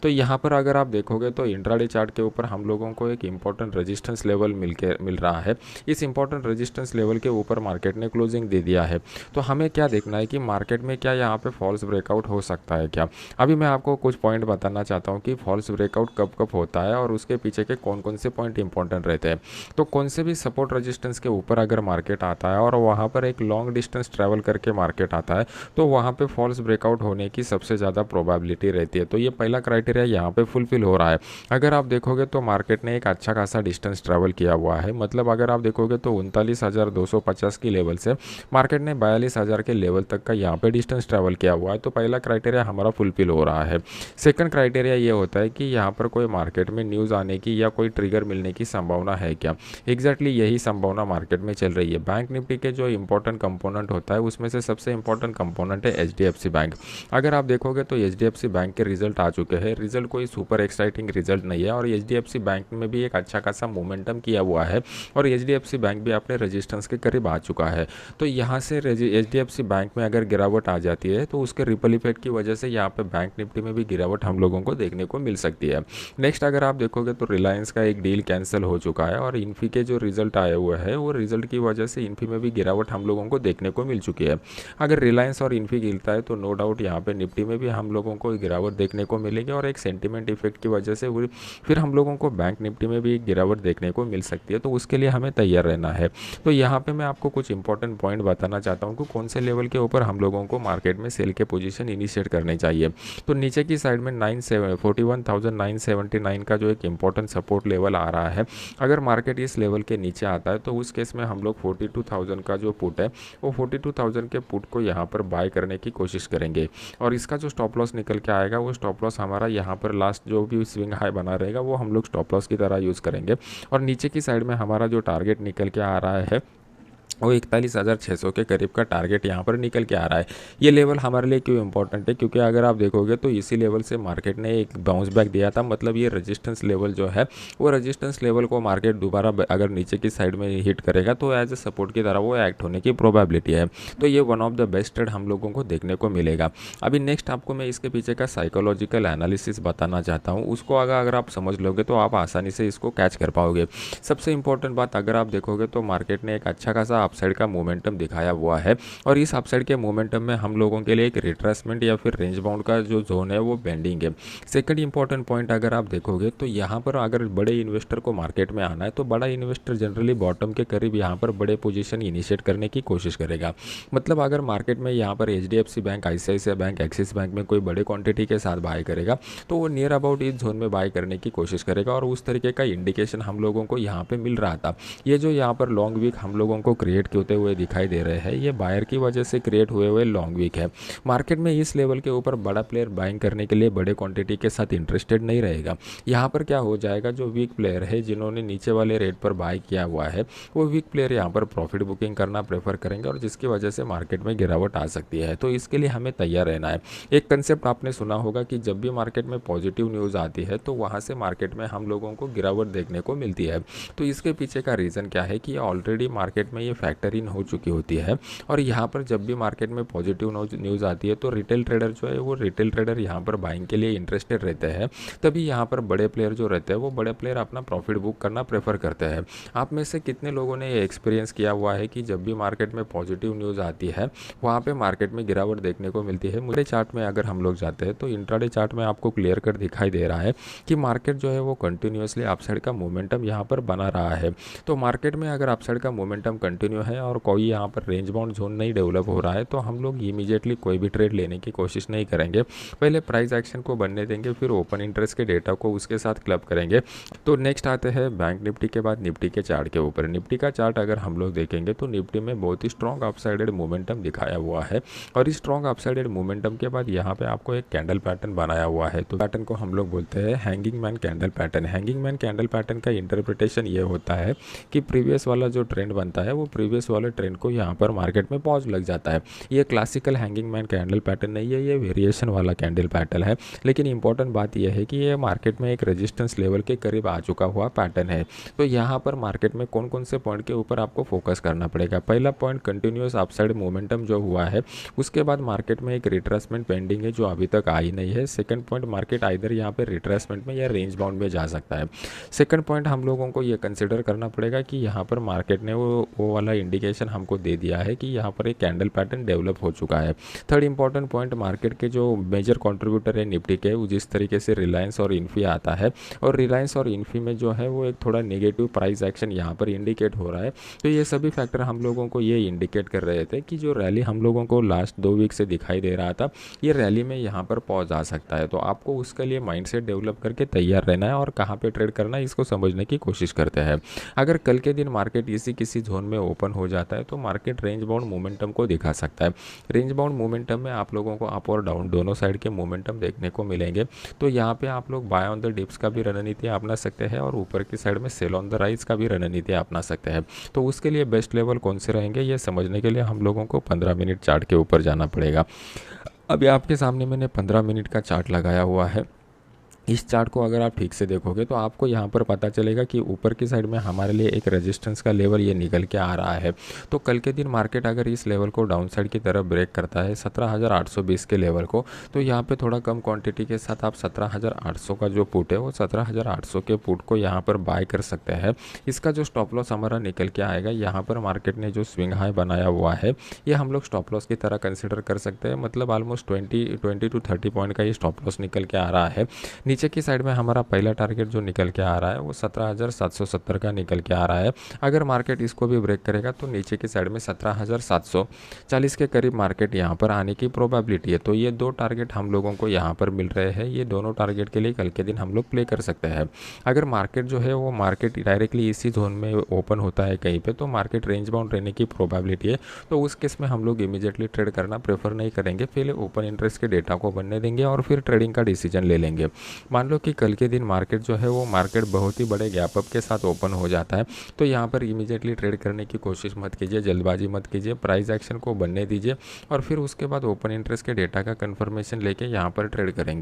तो यहाँ पर अगर आप देखोगे तो इंट्राडे चार्ट के ऊपर हम लोगों को एक इम्पॉर्टेंट रेजिस्टेंस लेवल मिल रहा है। इस इम्पॉर्टेंट रेजिस्टेंस लेवल के ऊपर मार्केट ने क्लोजिंग दे दिया है। तो हमें क्या देखना है कि मार्केट में क्या यहाँ पे फॉल्स ब्रेकआउट हो सकता है क्या। अभी मैं आपको कुछ पॉइंट बताना चाहता हूँ कि फॉल्स ब्रेकआउट कब कब होता है और उसके पीछे के कौन कौन से पॉइंट इंपॉर्टेंट रहते हैं। तो कौन से भी सपोर्ट रेजिस्टेंस के ऊपर अगर मार्केट आता है और वहाँ पर एक लॉन्ग डिस्टेंस ट्रैवल करके मार्केट आता है तो वहाँ पे फॉल्स ब्रेकआउट होने की सबसे ज़्यादा प्रोबेबिलिटी रहती है। तो ये पहला क्राइटेरिया यहाँ पे फुलफिल हो रहा है। अगर आप देखोगे तो मार्केट ने एक अच्छा खासा डिस्टेंस ट्रैवल किया हुआ है, मतलब अगर आप देखोगे तो 39,250 की लेवल से मार्केट ने 42,000 के लेवल तक का यहाँ पे डिस्टेंस ट्रैवल किया हुआ है। तो पहला क्राइटेरिया हमारा फुलफिल हो रहा है। सेकंड क्राइटेरिया ये होता है कि यहाँ पर कोई मार्केट में न्यूज़ आने की या कोई ट्रिगर मिलने की संभावना है क्या। एग्जैक्टली यही संभावना मार्केट में चल रही है। बैंक निफ्टी के जो इंपॉर्टेंट कंपोनेंट होता है उसमें से सबसे इंपॉर्टेंट कंपोनेंट है HDFC बैंक। अगर आप देखोगे तो HDFC बैंक के रिजल्ट आ चुके हैं। रिजल्ट कोई सुपर एक्साइटिंग रिजल्ट नहीं है और HDFC बैंक में भी एक अच्छा खासा मोमेंटम किया हुआ है और HDFC बैंक भी अपने रेजिस्टेंस के करीब आ चुका है। तो यहाँ से HDFC बैंक में अगर गिरावट आ जाती है तो उसके रिपल इफेक्ट की वजह से यहाँ पे बैंक निफ्टी में भी गिरावट हम लोगों को देखने को मिल सकती है। नेक्स्ट अगर आप देखोगे तो रिलायंस का एक डील कैंसिल हो चुका है और इन्फी के जो रिजल्ट आए हुए हैं वो रिजल्ट की वजह से इन्फी में भी गिरावट हम लोगों को देखने को मिल चुकी है। अगर रिलायंस और इन्फी गिरता है तो नो डाउट यहाँ पे निफ्टी में भी हम लोगों को गिरावट देखने को मिलेगी और एक सेंटिमेंट इफेक्ट की वजह से फिर हम लोगों को बैंक निफ्टी में भी गिरावट देखने को मिल सकती है। तो उसके लिए हमें तैयार रहना है। तो यहाँ पे मैं आपको कुछ इंपॉर्टेंट पॉइंट बताना चाहता हूँ कि कौन से लेवल के ऊपर हम लोगों को मार्केट में सेल के पोजीशन इनिशिएट करने चाहिए। तो नीचे की साइड में 41,979 का जो एक इंपॉर्टेंट सपोर्ट लेवल आ रहा है, अगर मार्केट इस लेवल के नीचे आता है तो उस केस में हम लोग 42,000 का जो पुट है वो 42,000 के पुट को यहाँ पर बाय करने की कोशिश करेंगे और इसका जो स्टॉप लॉस निकल के आएगा वो स्टॉप लॉस हमारा यहाँ पर लास्ट जो भी स्विंग हाई बना रहेगा वो हम लोग स्टॉप लॉस की तरह यूज़ करेंगे। और नीचे की साइड में हमारा जो टारगेट निकल के आ रहा है वो 41,600 के करीब का टारगेट यहाँ पर निकल के आ रहा है। ये लेवल हमारे लिए क्यों इंपॉर्टेंट है, क्योंकि अगर आप देखोगे तो इसी लेवल से मार्केट ने एक बाउंस बैक दिया था, मतलब ये रेजिस्टेंस लेवल जो है वो रेजिस्टेंस लेवल को मार्केट दोबारा अगर नीचे की साइड में हिट करेगा तो एज ए सपोर्ट की तरह वो एक्ट होने की प्रोबेबिलिटी है। तो ये one of the best trade हम लोगों को देखने को मिलेगा। अभी नेक्स्ट आपको मैं इसके पीछे का साइकोलॉजिकल एनालिसिस बताना चाहता हूँ। उसको अगर आप समझ लोगे तो आप आसानी से इसको कैच कर पाओगे। सबसे इंपॉर्टेंट बात, अगर आप देखोगे तो मार्केट ने एक अच्छा खासा अपसाइड का मोमेंटम दिखाया हुआ है और इस अपसाइड के मोमेंटम में हम लोगों के लिए एक रिट्रेसमेंट या फिर रेंज बाउंड का जो जोन है वो बेंडिंग है। सेकंड इंपॉर्टेंट पॉइंट, अगर आप देखोगे तो यहाँ पर अगर बड़े इन्वेस्टर को मार्केट में आना है तो बड़ा इन्वेस्टर जनरली बॉटम के करीब यहाँ पर बड़े पोजीशन इनिशिएट करने की कोशिश करेगा। मतलब अगर मार्केट में यहाँ पर HDFC bank, ICICI bank, axis bank में कोई बड़े क्वांटिटी के साथ बाय करेगा तो वो नियर अबाउट इस जोन में बाय करने की कोशिश करेगा और उस तरीके का इंडिकेशन हम लोगों को यहाँ पे मिल रहा था। ये जो यहाँ पर लॉन्ग वीक हम लोगों को क्रिएट होते हुए दिखाई दे रहे हैं ये बायर की वजह से क्रिएट हुए लॉन्ग वीक है। मार्केट में इस लेवल के ऊपर बड़ा प्लेयर बाइंग करने के लिए बड़े क्वांटिटी के साथ इंटरेस्टेड नहीं रहेगा। यहाँ पर क्या हो जाएगा, जो वीक प्लेयर है जिन्होंने नीचे वाले रेट पर बाय किया हुआ है वो वीक प्लेयर यहाँ पर प्रॉफिट बुकिंग करना प्रेफर करेंगे और जिसकी वजह से मार्केट में गिरावट आ सकती है। तो इसके लिए हमें तैयार रहना है। एक कंसेप्ट आपने सुना होगा कि जब भी मार्केट में पॉजिटिव न्यूज़ आती है तो वहाँ से मार्केट में हम लोगों को गिरावट देखने को मिलती है। तो इसके पीछे का रीज़न क्या है कि ऑलरेडी मार्केट में ये फैक्टर इन हो चुकी होती है और यहाँ पर जब भी मार्केट में पॉजिटिव न्यूज़ आती है तो रिटेल ट्रेडर जो है वो रिटेल ट्रेडर यहाँ पर बाइंग के लिए इंटरेस्टेड रहते हैं। तभी यहाँ पर बड़े प्लेयर जो रहते हैं वो बड़े प्लेयर अपना प्रॉफिट बुक करना प्रेफर करते हैं। आप में से कितने लोगों ने ये एक्सपीरियंस किया हुआ है कि जब भी मार्केट में पॉजिटिव न्यूज़ आती है वहाँ पे मार्केट में गिरावट देखने को मिलती है। मुझे चार्ट में अगर हम लोग जाते हैं तो इंट्राडे चार्ट में आपको क्लियर कट दिखाई दे रहा है कि मार्केट जो है वो कंटिन्यूसली अपसाइड का मोमेंटम यहाँ पर बना रहा है। तो मार्केट में अगर अपसाइड का मोमेंटम कंटिन्यू है और कोई यहाँ पर रेंज बाउंड जोन नहीं डेवलप हो रहा है तो हम लोग इमीडिएटली कोई भी ट्रेड लेने की कोशिश नहीं करेंगे। पहले प्राइस एक्शन को बनने देंगे, फिर ओपन इंटरेस्ट के डेटा को उसके साथ क्लब करेंगे। तो नेक्स्ट आते हैं बैंक निफ्टी के बाद निफ्टी के चार्ट के ऊपर। निफ्टी का चार्ट अगर हम लोग देखेंगे तो निफ्टी में बहुत ही स्ट्रॉन्ग अपसाइडेड मोमेंटम दिखाया हुआ है और इस स्ट्रॉन्ग अपसाइडेड मोमेंटम के बाद यहाँ पे आपको एक कैंडल पैटर्न बनाया हुआ है। तो पैटर्न को हम लोग बोलते हैं hanging man candle pattern. Hanging man candle pattern का इंटरप्रिटेशन ये होता है कि प्रीवियस वाला जो ट्रेंड बनता है वो प्रीवियस वाले ट्रेंड को यहाँ पर मार्केट में पॉज लग जाता है। ये classical hanging man candle pattern नहीं है, ये वेरिएशन वाला कैंडल पैटर्न है। लेकिन इंपॉर्टेंट बात यह है कि ये मार्केट में एक रेजिस्टेंस लेवल के करीब आ चुका हुआ पैटर्न है। तो यहाँ पर मार्केट में कौन कौन से पॉइंट के ऊपर आपको फोकस करना पड़ेगा। पहला पॉइंट कंटिन्यूस अपसाइड मोमेंटम जो हुआ है, उसके बाद मार्केट में एक रिट्रेसमेंट पेंडिंग है जो अभी तक आई नहीं है। सेकंड पॉइंट, मार्केट आइदर यहाँ पे रिट्रेसमेंट में या रेंज बाउंड में जा सकता है। सेकंड पॉइंट, हम लोगों को ये कंसिडर करना पड़ेगा कि यहाँ पर मार्केट ने वो वाला इंडिकेशन हमको दे दिया है कि यहाँ पर एक कैंडल पैटर्न डेवलप हो चुका है। थर्ड इंपॉर्टेंट पॉइंट, मार्केट के जो मेजर कंट्रीब्यूटर है निफ्टी के, वो जिस तरीके से रिलायंस और इन्फी आता है, और रिलायंस और इन्फी में जो है वो एक थोड़ा नेगेटिव प्राइस एक्शन यहाँ पर इंडिकेट हो रहा है। तो ये सभी फैक्टर हम लोगों को ये इंडिकेट कर रहे थे कि जो रैली हम लोगों को लास्ट 2 वीक से दिखाई दे रहा था, ये रैली में यहाँ पर पॉज आ सकता है। तो आपको उसके लिए माइंडसेट डेवलप करके तैयार रहना है और कहाँ पे ट्रेड करना है इसको समझने की कोशिश करते हैं। अगर कल के दिन मार्केट इसी किसी जोन में ओपन हो जाता है तो मार्केट रेंज बाउंड मोमेंटम को दिखा सकता है। रेंज बाउंड मोमेंटम में आप लोगों को अप और डाउन दोनों साइड के मोमेंटम देखने को मिलेंगे। तो यहाँ पे आप लोग बाय ऑन द डिप्स का भी रणनीति अपना सकते हैं और ऊपर की साइड में सेल ऑन द राइज का भी रणनीति अपना सकते हैं। तो उसके लिए बेस्ट लेवल कौन से रहेंगे ये समझने के लिए हम लोगों को 15 मिनट चार्ट के ऊपर जाना पड़ेगा। अभी आपके सामने मैंने 15 मिनट का चार्ट लगाया हुआ है। इस चार्ट को अगर आप ठीक से देखोगे तो आपको यहाँ पर पता चलेगा कि ऊपर की साइड में हमारे लिए एक रेजिस्टेंस का लेवल ये निकल के आ रहा है। तो कल के दिन मार्केट अगर इस लेवल को डाउन साइड की तरफ ब्रेक करता है 17,820 के लेवल को, तो यहाँ पे थोड़ा कम क्वांटिटी के साथ आप 17,800 का जो पुट है वो 17,800 के पुट को यहाँ पर बाय कर सकते हैं। इसका जो स्टॉप लॉस हमारा निकल के आएगा, यहाँ पर मार्केट ने जो स्विंग हाई बनाया हुआ है ये हम लोग स्टॉप लॉस की तरह कंसिडर कर सकते हैं। मतलब ऑलमोस्ट 20 to 30 पॉइंट का ये स्टॉप लॉस निकल के आ रहा है। नीचे की साइड में हमारा पहला टारगेट जो निकल के आ रहा है वो 17,770 का निकल के आ रहा है। अगर मार्केट इसको भी ब्रेक करेगा तो नीचे की साइड में 17,740 के करीब मार्केट यहाँ पर आने की प्रोबेबिलिटी है। तो ये दो टारगेट हम लोगों को यहाँ पर मिल रहे हैं। ये दोनों टारगेट के लिए कल के दिन हम लोग प्ले कर सकते हैं। अगर मार्केट जो है वो मार्केट डायरेक्टली इसी जोन में ओपन होता है कहीं पे, तो मार्केट रेंज बाउंड रहने की प्रोबेबिलिटी है। तो उस केस में हम लोग इमीडिएटली ट्रेड करना प्रेफर नहीं करेंगे, पहले ओपन इंटरेस्ट के डेटा को बनने देंगे और फिर ट्रेडिंग का डिसीजन ले लेंगे। मान लो कि कल के दिन मार्केट जो है वो मार्केट बहुत ही बड़े गैप अप के साथ ओपन हो जाता है, तो यहाँ पर इमीडिएटली ट्रेड करने की कोशिश मत कीजिए, जल्दबाजी मत कीजिए, प्राइस एक्शन को बनने दीजिए और फिर उसके बाद ओपन इंटरेस्ट के डेटा का कंफर्मेशन लेके यहाँ पर ट्रेड करेंगे।